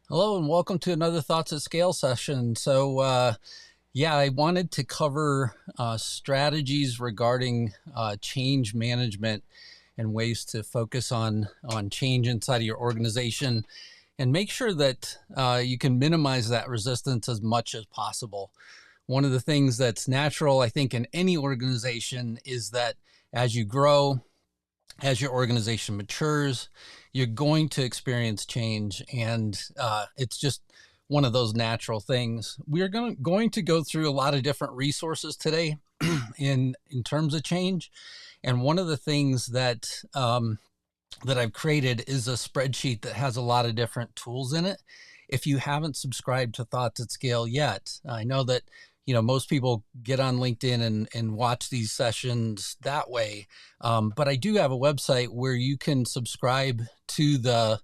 Hello and welcome to another Thoughts at Scale session. I wanted to cover strategies regarding change management and ways to focus on change inside of your organization and make sure that you can minimize that resistance as much as possible. One of the things that's natural, I think, in any organization is that as you grow, as your organization matures, you're going to experience change, and it's just one of those natural things. We're going to go through a lot of different resources today in terms of change, and one of the things that I've created is a spreadsheet that has a lot of different tools in it. If you haven't subscribed to Thoughts at Scale yet, I know that most people get on LinkedIn and watch these sessions that way. But I do have a website where you can subscribe to the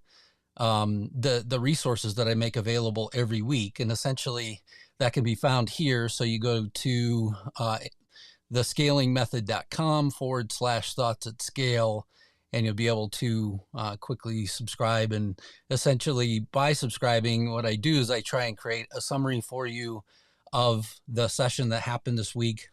resources that I make available every week. And essentially that can be found here. So you go to thescalingmethod.com/thoughts at scale, and you'll be able to quickly subscribe. And essentially by subscribing, what I do is I try and create a summary for you of the session that happened this week.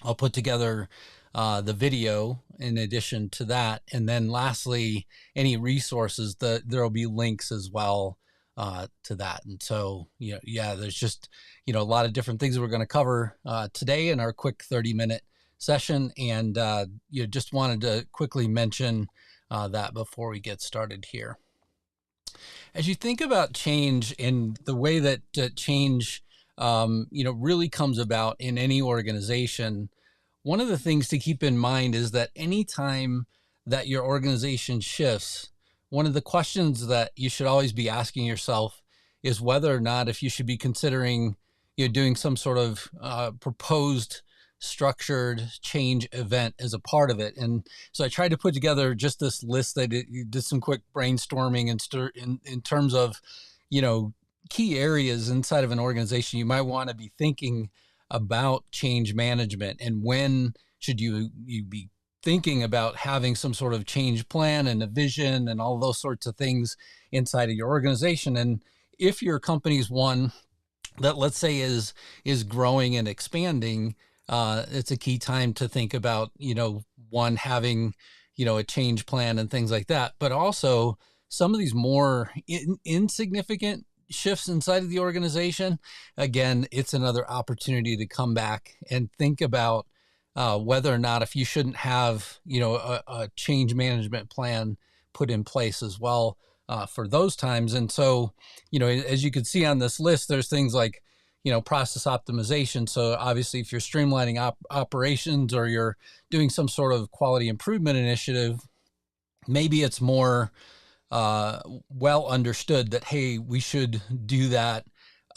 I'll put together the video in addition to that. And then lastly, any resources, there'll be links as well to that. And so, there's just, a lot of different things that we're going to cover today in our quick 30-minute session. And just wanted to quickly mention that before we get started here. As you think about change and the way that change really comes about in any organization, one of the things to keep in mind is that anytime that your organization shifts, one of the questions that you should always be asking yourself is whether or not if you should be considering doing some sort of proposed structured change event as a part of it. And so I tried to put together just this list that did some quick brainstorming in terms of key areas inside of an organization you might want to be thinking about change management, and when should you be thinking about having some sort of change plan and a vision and all those sorts of things inside of your organization. And if your company's one that, let's say, is growing and expanding, it's a key time to think about one, having a change plan and things like that, but also some of these more insignificant shifts inside of the organization. Again, it's another opportunity to come back and think about whether or not if you shouldn't have a change management plan put in place as well for those times. And so as you can see on this list, there's things like process optimization. So obviously if you're streamlining operations or you're doing some sort of quality improvement initiative, maybe it's more well understood that, hey, we should do that,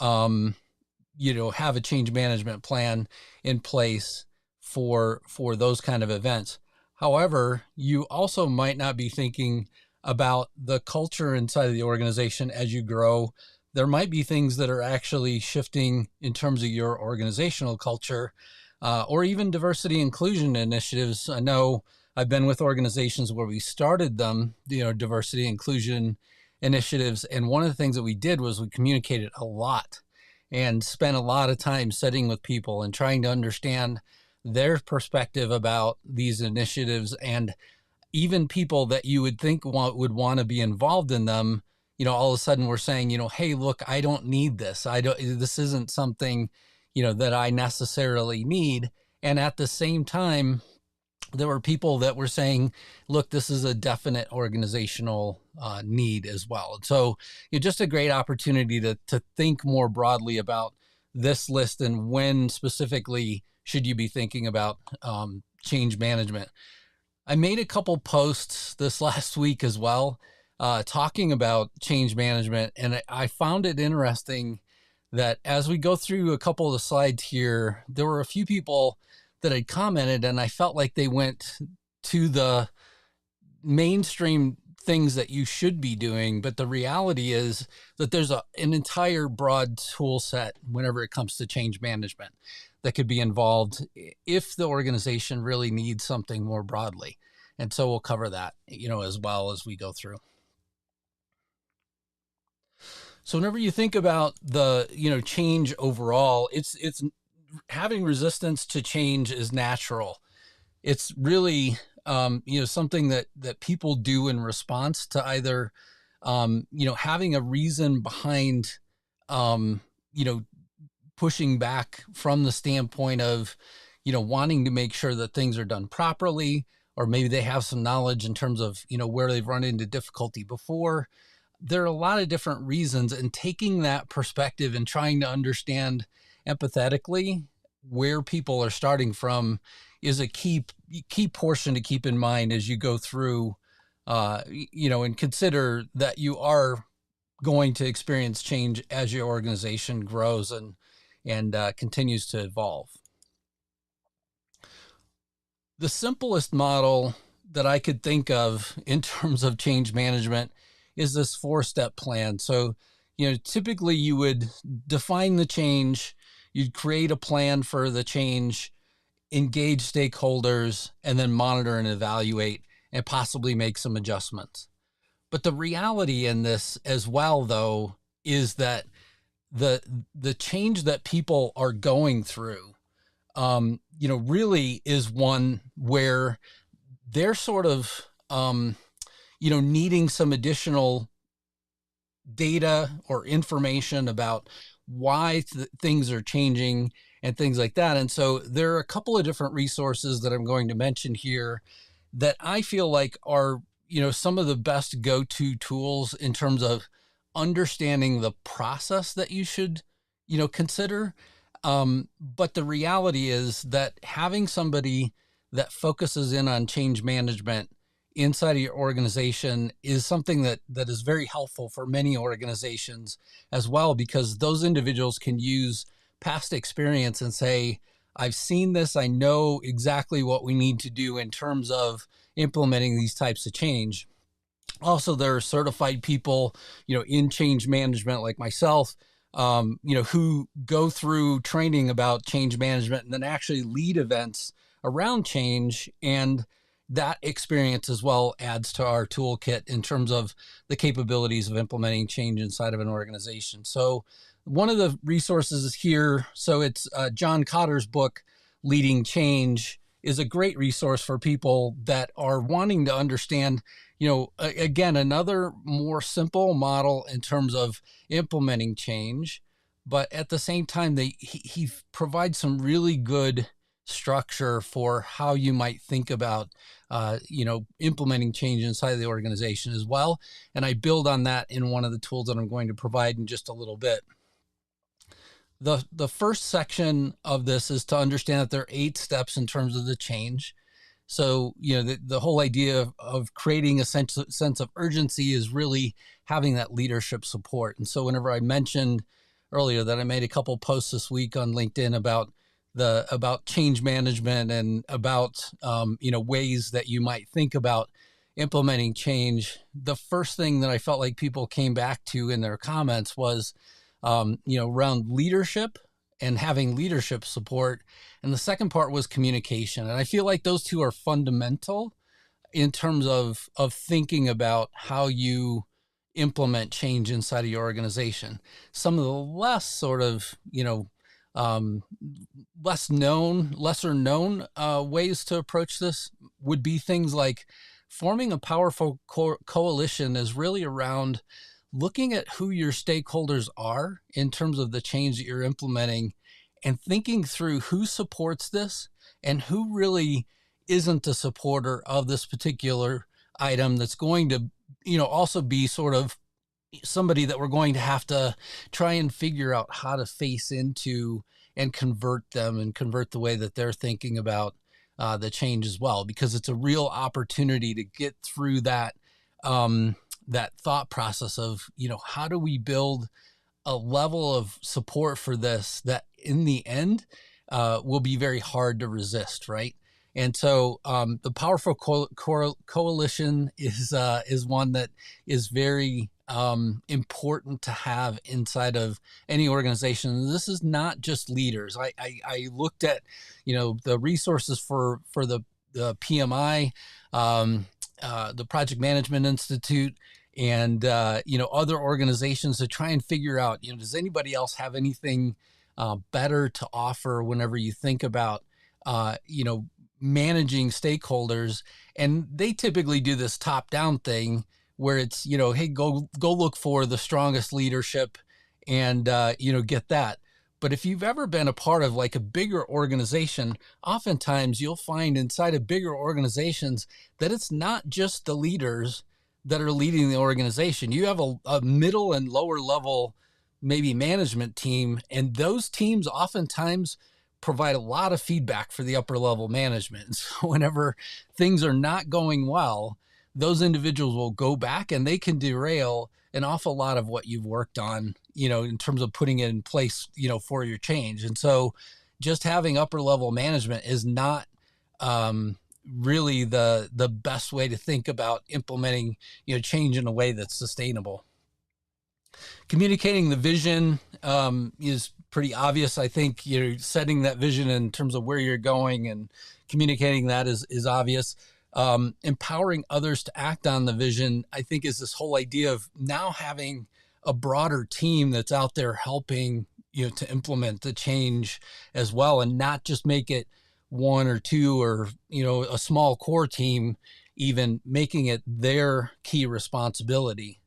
have a change management plan in place for those kind of events. However, you also might not be thinking about the culture inside of the organization as you grow. There might be things that are actually shifting in terms of your organizational culture, or even diversity inclusion initiatives. I know I've been with organizations where we started them, diversity inclusion initiatives. And one of the things that we did was we communicated a lot and spent a lot of time sitting with people and trying to understand their perspective about these initiatives. And even people that you would think would want to be involved in them, all of a sudden we're saying, hey, look, I don't need this. This isn't something, that I necessarily need. And at the same time, there were people that were saying, look, this is a definite organizational need as well. And so just a great opportunity to think more broadly about this list and when specifically should you be thinking about change management. I made a couple posts this last week as well, talking about change management. And I found it interesting that as we go through a couple of the slides here, there were a few people that had commented, and I felt like they went to the mainstream things that you should be doing. But the reality is that there's an entire broad tool set whenever it comes to change management that could be involved if the organization really needs something more broadly. And so we'll cover that, as well as we go through. So whenever you think about the, change overall, it's having resistance to change is natural. It's really, something that people do in response to either, having a reason behind, um, you know, pushing back from the standpoint of, wanting to make sure that things are done properly, or maybe they have some knowledge in terms of, where they've run into difficulty before. There are a lot of different reasons, and taking that perspective and trying to understand empathetically where people are starting from is a key portion to keep in mind as you go through, and consider that you are going to experience change as your organization grows and continues to evolve. The simplest model that I could think of in terms of change management is this 4-step plan. So, typically you would define the change, you'd create a plan for the change, engage stakeholders, and then monitor and evaluate and possibly make some adjustments. But the reality in this as well, though, is that the change that people are going through, really is one where they're sort of, needing some additional data or information about why things are changing and things like that. And so there are a couple of different resources that I'm going to mention here that I feel like are, some of the best go-to tools in terms of understanding the process that you should, consider. But the reality is that having somebody that focuses in on change management inside of your organization is something that is very helpful for many organizations as well, because those individuals can use past experience and say, I've seen this, I know exactly what we need to do in terms of implementing these types of change. Also, there are certified people, in change management like myself, who go through training about change management and then actually lead events around change. And that experience as well adds to our toolkit in terms of the capabilities of implementing change inside of an organization. So one of the resources here, so it's John Cotter's book, Leading Change, is a great resource for people that are wanting to understand, again, another more simple model in terms of implementing change. But at the same time, he provides some really good structure for how you might think about, implementing change inside of the organization as well. And I build on that in one of the tools that I'm going to provide in just a little bit. The first section of this is to understand that there are 8 steps in terms of the change. So, the whole idea of creating a sense of urgency is really having that leadership support. And so whenever I mentioned earlier that I made a couple posts this week on LinkedIn about change management and about, ways that you might think about implementing change, the first thing that I felt like people came back to in their comments was, around leadership and having leadership support. And the second part was communication. And I feel like those two are fundamental in terms of thinking about how you implement change inside of your organization. Some of the less sort of, lesser known ways to approach this would be things like forming a powerful coalition is really around looking at who your stakeholders are in terms of the change that you're implementing and thinking through who supports this and who really isn't a supporter of this particular item that's going to, also be sort of somebody that we're going to have to try and figure out how to face into and convert them and convert the way that they're thinking about the change as well, because it's a real opportunity to get through that that thought process of, how do we build a level of support for this that in the end will be very hard to resist, right? And so the powerful coalition is one that is very important to have inside of any organization. This is not just leaders. I looked at, the resources for the PMI, the Project Management Institute, and other organizations to try and figure out, does anybody else have anything better to offer whenever you think about uh, you know managing stakeholders. And they typically do this top down thing where it's, hey, go look for the strongest leadership and get that. But if you've ever been a part of like a bigger organization, oftentimes you'll find inside of bigger organizations that it's not just the leaders that are leading the organization. You have a middle and lower level, maybe management team, and those teams oftentimes provide a lot of feedback for the upper level management. And so whenever things are not going well, those individuals will go back and they can derail an awful lot of what you've worked on, in terms of putting it in place, for your change. And so just having upper level management is not really the best way to think about implementing, change in a way that's sustainable. Communicating the vision is pretty obvious. I think you're setting that vision in terms of where you're going and communicating that is obvious. Empowering others to act on the vision, I think, is this whole idea of now having a broader team that's out there helping, to implement the change as well, and not just make it one or two or, a small core team, even making it their key responsibility.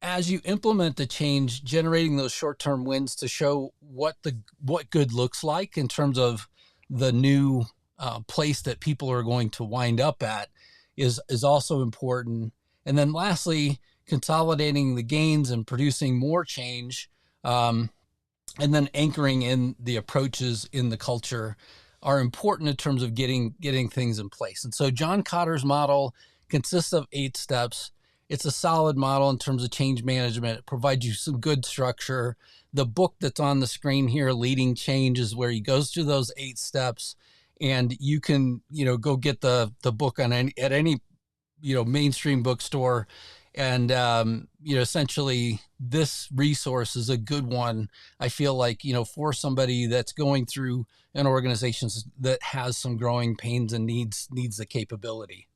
As you implement the change, generating those short-term wins to show what good looks like in terms of the new place that people are going to wind up at is also important. And then lastly, consolidating the gains and producing more change, and then anchoring in the approaches in the culture are important in terms of getting things in place. And so John Kotter's model consists of 8 steps. It's a solid model in terms of change management. It provides you some good structure. The book that's on the screen here, Leading Change, is where he goes through those 8 steps. And you can, go get the book at any, mainstream bookstore. And, essentially this resource is a good one, I feel like, for somebody that's going through an organization that has some growing pains and needs the capability.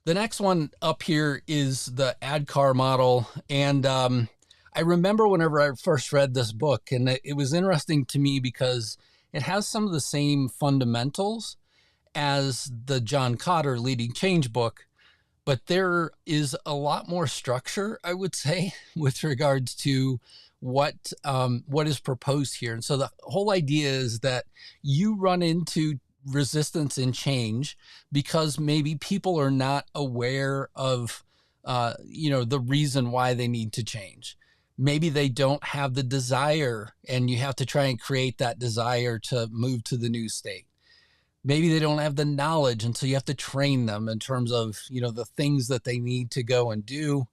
The next one up here is the ADKAR model. And I remember whenever I first read this book, and it was interesting to me because it has some of the same fundamentals as the John Kotter Leading Change book, but there is a lot more structure, I would say, with regards to what is proposed here. And so the whole idea is that you run into resistance and change because maybe people are not aware of the reason why they need to change. Maybe they don't have the desire, and you have to try and create that desire to move to the new state. Maybe they don't have the knowledge, and so you have to train them in terms of the things that they need to go and do.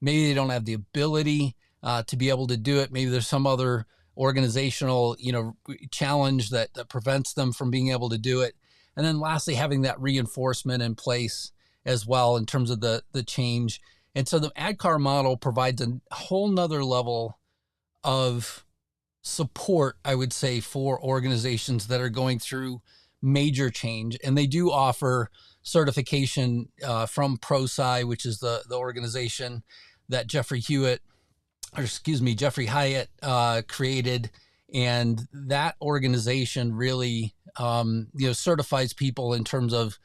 Maybe they don't have the ability to be able to do it. Maybe there's some other organizational, challenge that prevents them from being able to do it. And then lastly, having that reinforcement in place as well in terms of the change. And so the ADKAR model provides a whole nother level of support, I would say, for organizations that are going through major change. And they do offer certification from ProSci, which is the organization that Jeffrey Hyatt created. And that organization really, certifies people in terms of,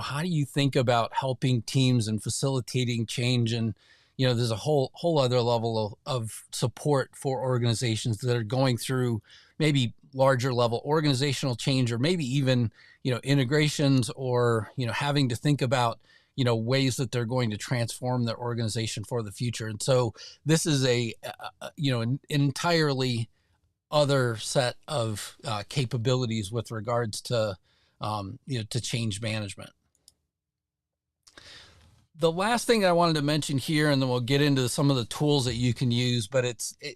how do you think about helping teams and facilitating change? And, there's a whole other level of support for organizations that are going through maybe larger level organizational change, or maybe even, integrations, or, having to think about, ways that they're going to transform their organization for the future. And so this is an entirely other set of capabilities with regards to, to change management. The last thing I wanted to mention here, and then we'll get into some of the tools that you can use, but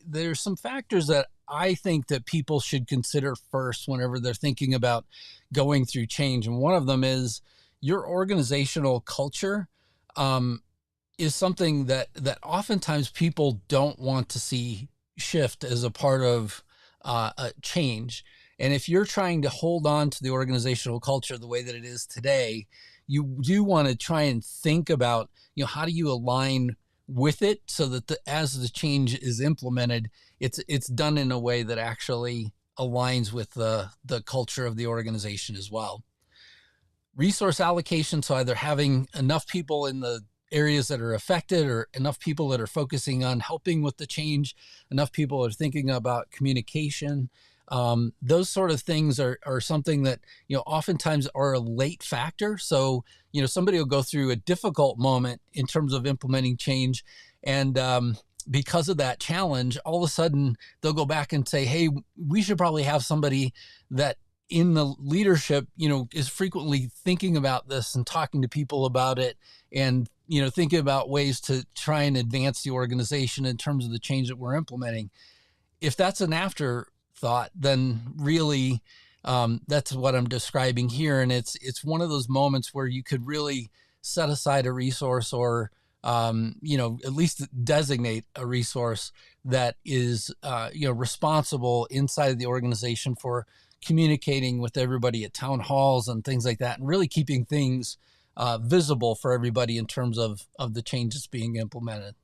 there's some factors that I think that people should consider first whenever they're thinking about going through change. And one of them is your organizational culture is something that oftentimes people don't want to see shift as a part of a change. And if you're trying to hold on to the organizational culture the way that it is today, you do want to try and think about, how do you align with it so that as the change is implemented, it's done in a way that actually aligns with the culture of the organization as well. Resource allocation, so either having enough people in the areas that are affected or enough people that are focusing on helping with the change, enough people are thinking about communication. Those sort of things are something that, oftentimes are a late factor. So, somebody will go through a difficult moment in terms of implementing change. And because of that challenge, all of a sudden they'll go back and say, hey, we should probably have somebody that in the leadership, is frequently thinking about this and talking to people about it and, thinking about ways to try and advance the organization in terms of the change that we're implementing. If that's an afterthought, then really that's what I'm describing here. And it's one of those moments where you could really set aside a resource or, at least designate a resource that is, responsible inside of the organization for communicating with everybody at town halls and things like that, and really keeping things visible for everybody in terms of the changes being implemented.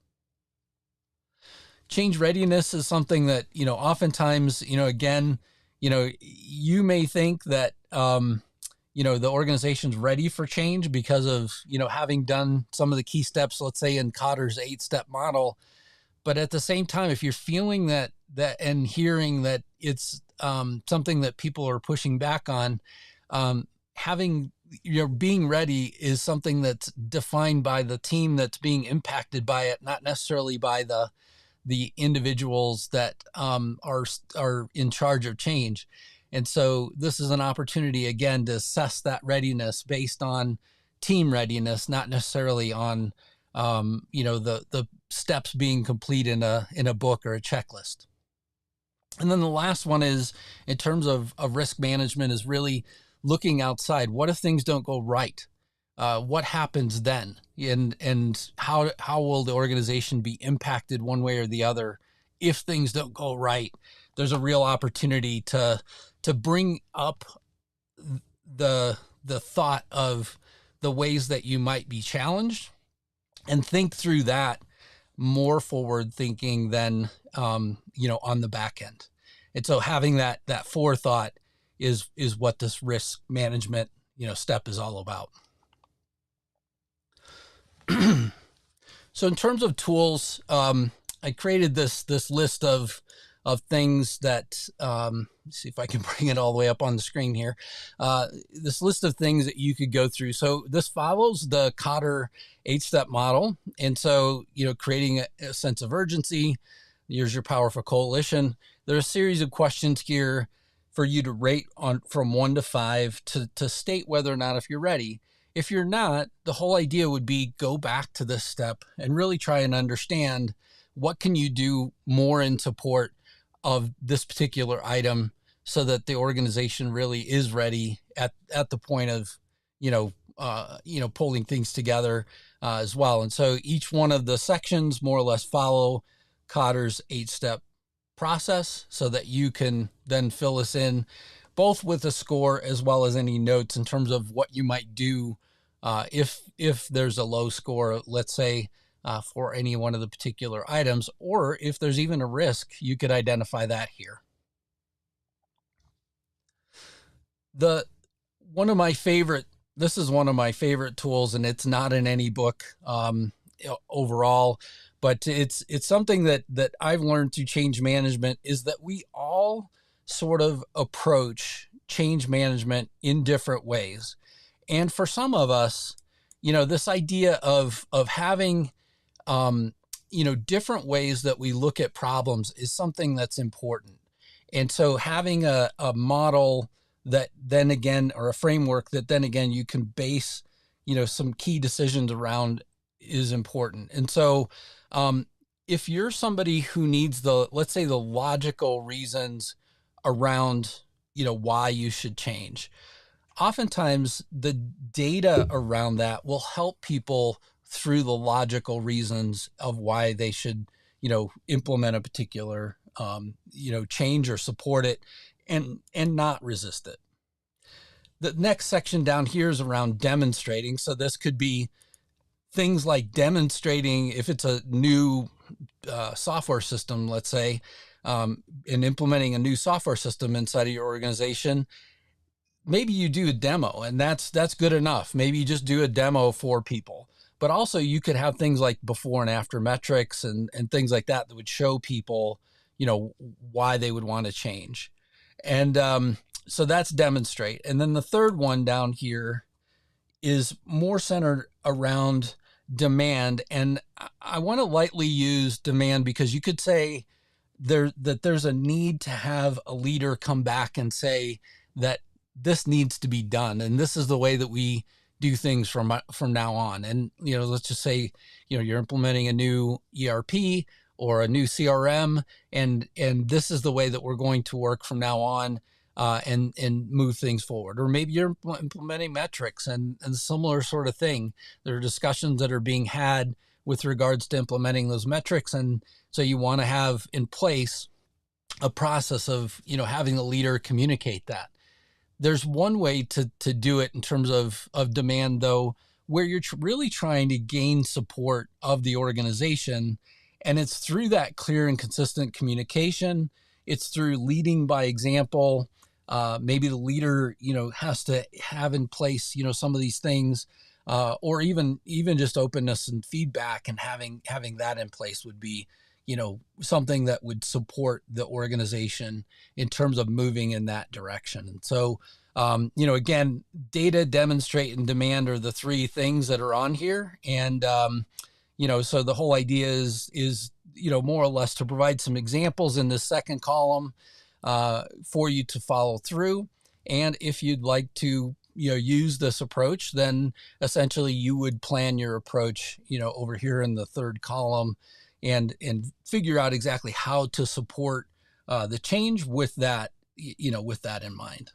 Change readiness is something that, oftentimes, again, you may think that, the organization's ready for change because of, having done some of the key steps, let's say in Kotter's 8-step model. But at the same time, if you're feeling that and hearing that it's something that people are pushing back on, being ready is something that's defined by the team that's being impacted by it, not necessarily by the individuals that are in charge of change. And so this is an opportunity, again, to assess that readiness based on team readiness, not necessarily on the steps being complete in a book or a checklist. And then the last one is, in terms of risk management, is really looking outside. What if things don't go right? What happens then? And how will the organization be impacted one way or the other if things don't go right? There's a real opportunity to bring up the thought of the ways that you might be challenged and think through that more forward thinking than, on the back end. And so having that forethought is what this risk management, step is all about. So in terms of tools, I created this list of things that, let's see if I can bring it all the way up on the screen here. This list of things that you could go through. So this follows the Kotter 8-step model. And so, creating a sense of urgency. Here's your powerful coalition. There are a series of questions here for you to rate on from 1 to 5 to state whether or not if you're ready. If you're not, the whole idea would be go back to this step and really try and understand what can you do more in support of this particular item so that the organization really is ready at the point of, pulling things together as well. And so each one of the sections more or less follow Kotter's 8-step process so that you can then fill us in both with a score as well as any notes in terms of what you might do if there's a low score, let's say, for any one of the particular items, or if there's even a risk, you could identify that here. This is one of my favorite tools, and it's not in any book overall, but it's something that I've learned through change management, is that we all sort of approach change management in different ways. And for some of us, this idea of having, different ways that we look at problems is something that's important. And so having a model that then again, or a framework that then again you can base, some key decisions around is important. And so if you're somebody who needs let's say the logical reasons around, why you should change, oftentimes the data around that will help people through the logical reasons of why they should, implement a particular, change or support it and not resist it. The next section down here is around demonstrating. So this could be things like demonstrating if it's a new software system, let's say, and implementing a new software system inside of your organization. Maybe you do a demo, and that's good enough. Maybe you just do a demo for people. But also you could have things like before and after metrics and things like that that would show people, why they would want to change. And so that's demonstrate. And then the third one down here is more centered around demand. And I want to lightly use demand because you could say that there's a need to have a leader come back and say that this needs to be done. And this is the way that we do things from now on. And, let's just say, you're implementing a new ERP or a new CRM, and this is the way that we're going to work from now on, and move things forward. Or maybe you're implementing metrics and similar sort of thing. There are discussions that are being had with regards to implementing those metrics. And so you want to have in place a process of, having the leader communicate that. There's one way to do it in terms of demand, though, where you're really trying to gain support of the organization. And it's through that clear and consistent communication. It's through leading by example. Maybe the leader, has to have in place, some of these things, or even just openness and feedback, and having that in place would be, something that would support the organization in terms of moving in that direction. And so, again, data, demonstrate, and demand are the three things that are on here. And, so the whole idea is, more or less to provide some examples in the second column, for you to follow through. And if you'd like to, use this approach, then essentially you would plan your approach, over here in the third column, and figure out exactly how to support the change with that, with that in mind.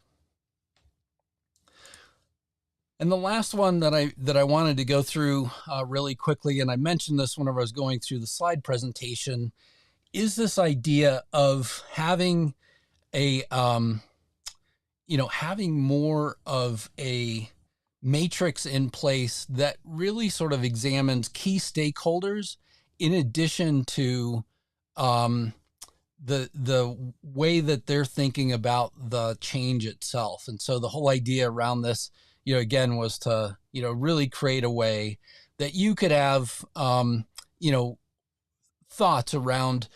And the last one that I wanted to go through really quickly, and I mentioned this whenever I was going through the slide presentation, is this idea of having having more of a matrix in place that really sort of examines key stakeholders in addition to the way that they're thinking about the change itself. And so the whole idea around this, again, was to, really create a way that you could have, thoughts around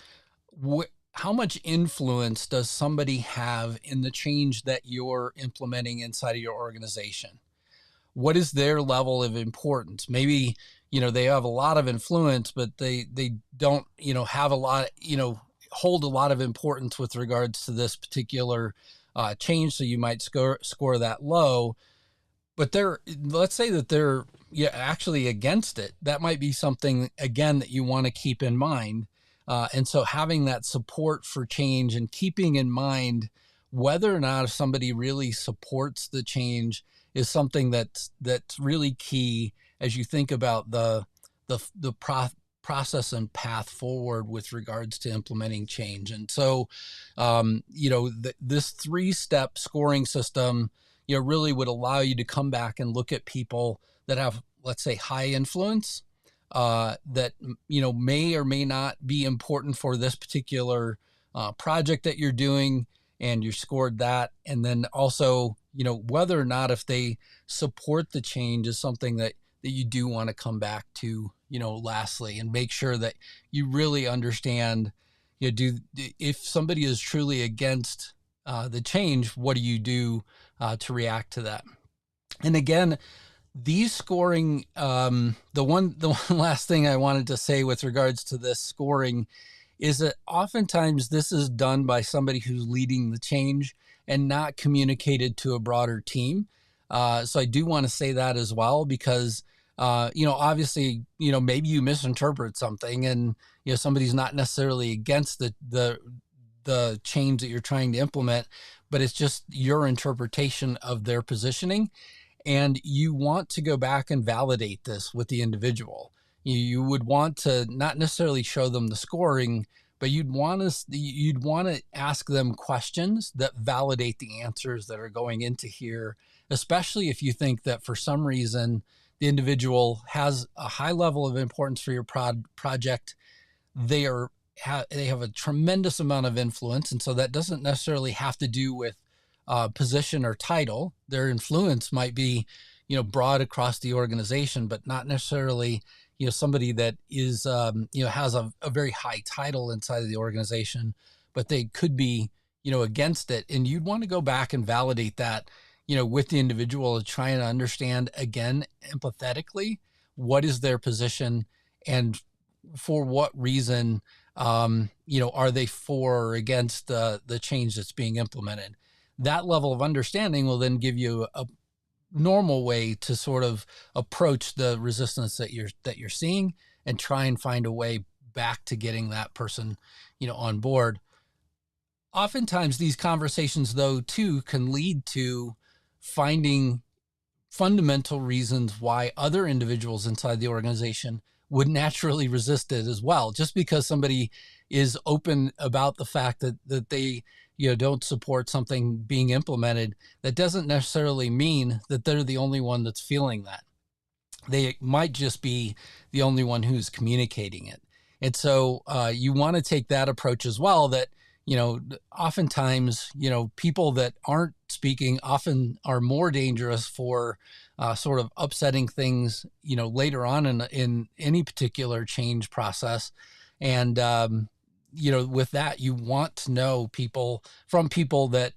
how much influence does somebody have in the change that you're implementing inside of your organization? What is their level of importance? Maybe, they have a lot of influence, but they don't, have a lot, hold a lot of importance with regards to this particular change. So you might score that low, but let's say that they're actually against it. That might be something, again, that you want to keep in mind. And so having that support for change and keeping in mind whether or not if somebody really supports the change is something that's really key as you think about the process and path forward with regards to implementing change. And so, this 3-step scoring system, really would allow you to come back and look at people that have, let's say, high influence, that, may or may not be important for this particular project that you're doing, and you scored that. And then also, whether or not if they support the change is something that you do want to come back to, lastly, and make sure that you really understand, if somebody is truly against the change, what do you do to react to that? And again, these scoring, the one last thing I wanted to say with regards to this scoring is that oftentimes this is done by somebody who's leading the change and not communicated to a broader team. So I do want to say that as well, because, obviously, maybe you misinterpret something and, somebody's not necessarily against the change that you're trying to implement, but it's just your interpretation of their positioning. And you want to go back and validate this with the individual. You would want to not necessarily show them the scoring, but you'd want to ask them questions that validate the answers that are going into here, especially if you think that for some reason the individual has a high level of importance for your project. They have a tremendous amount of influence, and so that doesn't necessarily have to do with position or title. Their influence might be, broad across the organization, but not necessarily, somebody that is, has a very high title inside of the organization, but they could be, against it. And you'd want to go back and validate that, with the individual, trying to understand again, empathetically, what is their position and for what reason, are they for or against the change that's being implemented. That level of understanding will then give you a normal way to sort of approach the resistance that you're seeing and try and find a way back to getting that person, on board. Oftentimes these conversations, though, too, can lead to finding fundamental reasons why other individuals inside the organization would naturally resist it as well. Just because somebody is open about the fact that they don't support something being implemented, that doesn't necessarily mean that they're the only one that's feeling that. They might just be the only one who's communicating it. And so you want to take that approach as well, that oftentimes people that aren't speaking often are more dangerous for sort of upsetting things later on in any particular change process. And with that, you want to know people that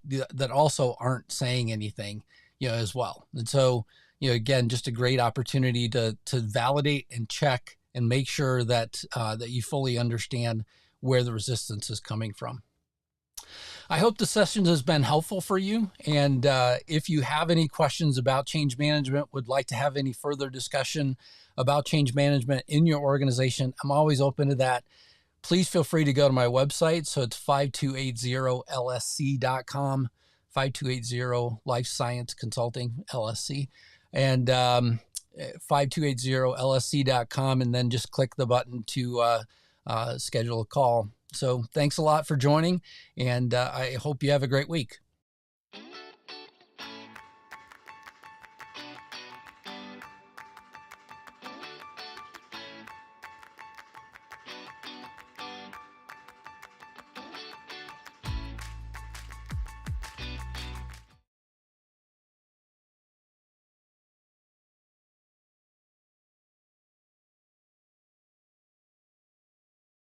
also aren't saying anything as well. And so again, just a great opportunity to validate and check and make sure that that you fully understand where the resistance is coming from. I hope the session has been helpful for you. And if you have any questions about change management, would like to have any further discussion about change management in your organization, I'm always open to that. Please feel free to go to my website. So it's 5280lsc.com, 5280 Life Science Consulting, LSC, and 5280lsc.com, and then just click the button to schedule a call. So thanks a lot for joining, and I hope you have a great week.